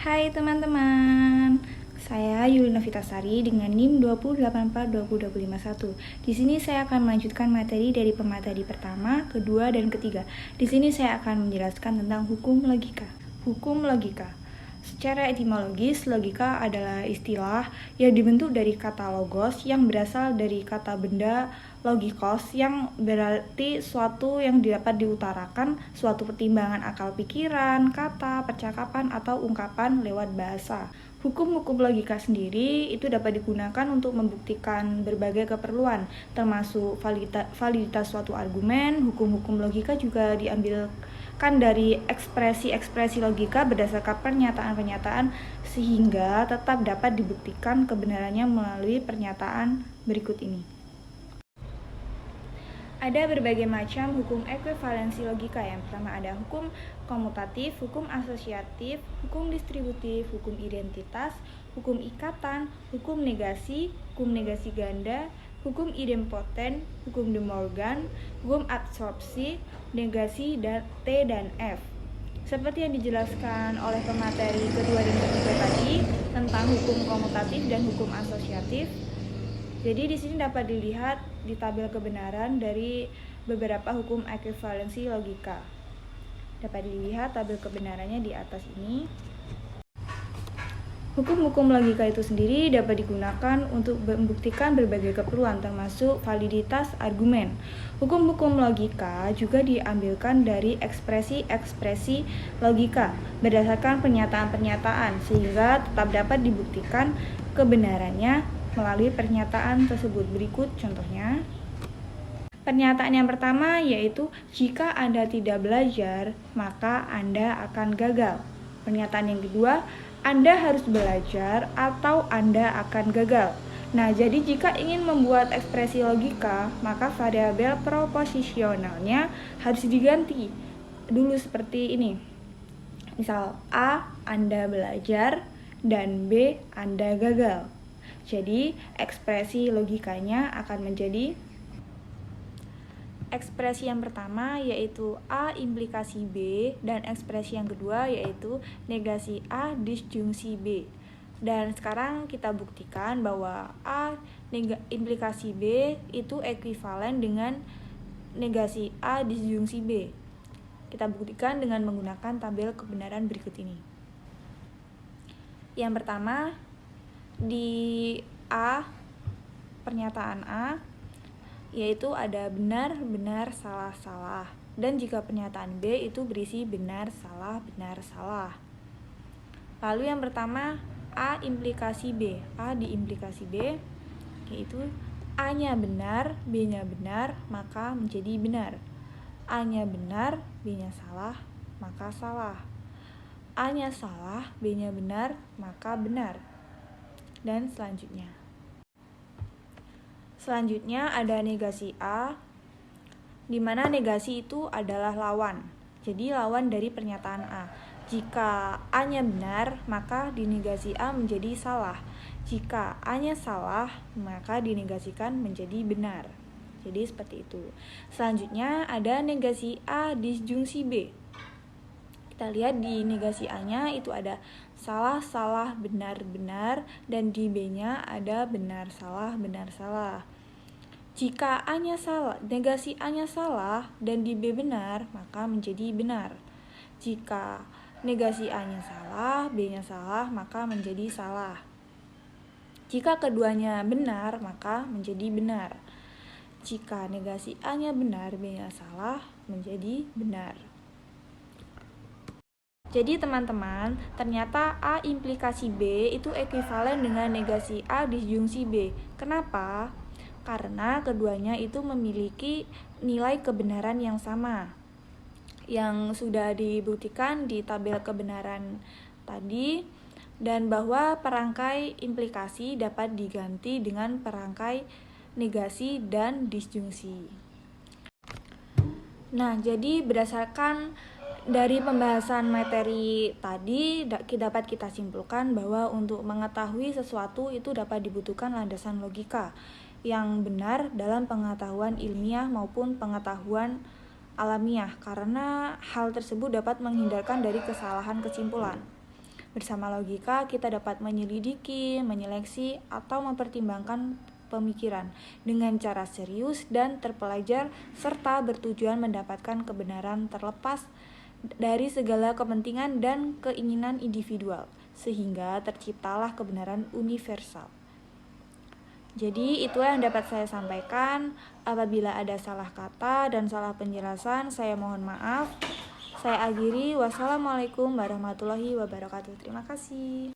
Hai teman-teman, saya Yulina Vitasari dengan NIM 208420251. Di sini saya akan melanjutkan materi dari pemateri pertama, kedua, dan ketiga. Di sini saya akan menjelaskan tentang hukum logika. Hukum logika. Secara etimologis, logika adalah istilah yang dibentuk dari kata logos yang berasal dari kata benda logikos yang berarti suatu yang dapat diutarakan, suatu pertimbangan akal pikiran, kata, percakapan, atau ungkapan lewat bahasa. Hukum-hukum logika sendiri itu dapat digunakan untuk membuktikan berbagai keperluan, termasuk validitas suatu argumen. Hukum-hukum logika juga diambilkan dari ekspresi-ekspresi logika berdasarkan pernyataan-pernyataan sehingga tetap dapat dibuktikan kebenarannya melalui pernyataan berikut ini. Ada berbagai macam hukum ekuivalensi logika. Yang pertama ada hukum komutatif, hukum asosiatif, hukum distributif, hukum identitas, hukum ikatan, hukum negasi ganda, hukum idempoten, hukum De Morgan, hukum absorpsi, negasi T dan F. Seperti yang dijelaskan oleh pemateri kedua dan ketiga tadi tentang hukum komutatif dan hukum asosiatif. Jadi di sini dapat dilihat di tabel kebenaran dari beberapa hukum ekuivalensi logika. Dapat dilihat tabel kebenarannya di atas ini. Hukum-hukum logika itu sendiri dapat digunakan untuk membuktikan berbagai keperluan termasuk validitas argumen. Hukum-hukum logika juga diambilkan dari ekspresi-ekspresi logika berdasarkan pernyataan-pernyataan sehingga tetap dapat dibuktikan kebenarannya melalui pernyataan tersebut. Berikut contohnya. Pernyataan yang pertama yaitu jika Anda tidak belajar, maka Anda akan gagal. Pernyataan yang kedua, Anda harus belajar atau Anda akan gagal. Nah, jadi jika ingin membuat ekspresi logika, maka variabel proposisionalnya harus diganti dulu seperti ini. Misal A, Anda belajar, dan B, Anda gagal. Jadi, ekspresi logikanya akan menjadi ekspresi yang pertama yaitu A implikasi B dan ekspresi yang kedua yaitu negasi A disjungsi B. Dan sekarang kita buktikan bahwa A implikasi B itu ekuivalen dengan negasi A disjungsi B. Kita buktikan dengan menggunakan tabel kebenaran berikut ini. Yang pertama, di A, pernyataan A, yaitu ada benar, benar, salah, salah. Dan jika pernyataan B itu berisi benar, salah, benar, salah. Lalu yang pertama, A implikasi B. A diimplikasi B, yaitu A-nya benar, B-nya benar, maka menjadi benar. A-nya benar, B-nya salah, maka salah. A-nya salah, B-nya benar, maka benar. Dan selanjutnya ada negasi A, di mana negasi itu adalah lawan. Jadi lawan dari pernyataan A. Jika A-nya benar, maka dinegasi A menjadi salah. Jika A-nya salah, maka dinegasikan menjadi benar. Jadi seperti itu. Selanjutnya ada negasi A disjungsi B. Kita lihat di negasi A-nya itu ada salah, salah, benar, benar, dan di B-nya ada benar, salah, salah. Jika A-nya salah, negasi A-nya salah dan di B benar, maka menjadi benar. Jika negasi A-nya salah, B-nya salah, maka menjadi salah. Jika keduanya benar, maka menjadi benar. Jika negasi A-nya benar, B-nya salah, menjadi benar. Jadi teman-teman, ternyata A implikasi B itu ekuivalen dengan negasi A disjungsi B. Kenapa? Karena keduanya itu memiliki nilai kebenaran yang sama, yang sudah dibuktikan di tabel kebenaran tadi, dan bahwa perangkai implikasi dapat diganti dengan perangkai negasi dan disjungsi. Nah, jadi berdasarkan dari pembahasan materi tadi dapat kita simpulkan bahwa untuk mengetahui sesuatu itu dapat dibutuhkan landasan logika yang benar dalam pengetahuan ilmiah maupun pengetahuan alamiah, karena hal tersebut dapat menghindarkan dari kesalahan kesimpulan. Bersama logika, kita dapat menyelidiki, menyeleksi, atau mempertimbangkan pemikiran dengan cara serius dan terpelajar serta bertujuan mendapatkan kebenaran terlepas dari segala kepentingan dan keinginan individual, sehingga terciptalah kebenaran universal. Jadi itulah yang dapat saya sampaikan. Apabila ada salah kata dan salah penjelasan, saya mohon maaf. Saya akhiri. Wassalamualaikum warahmatullahi wabarakatuh. Terima kasih.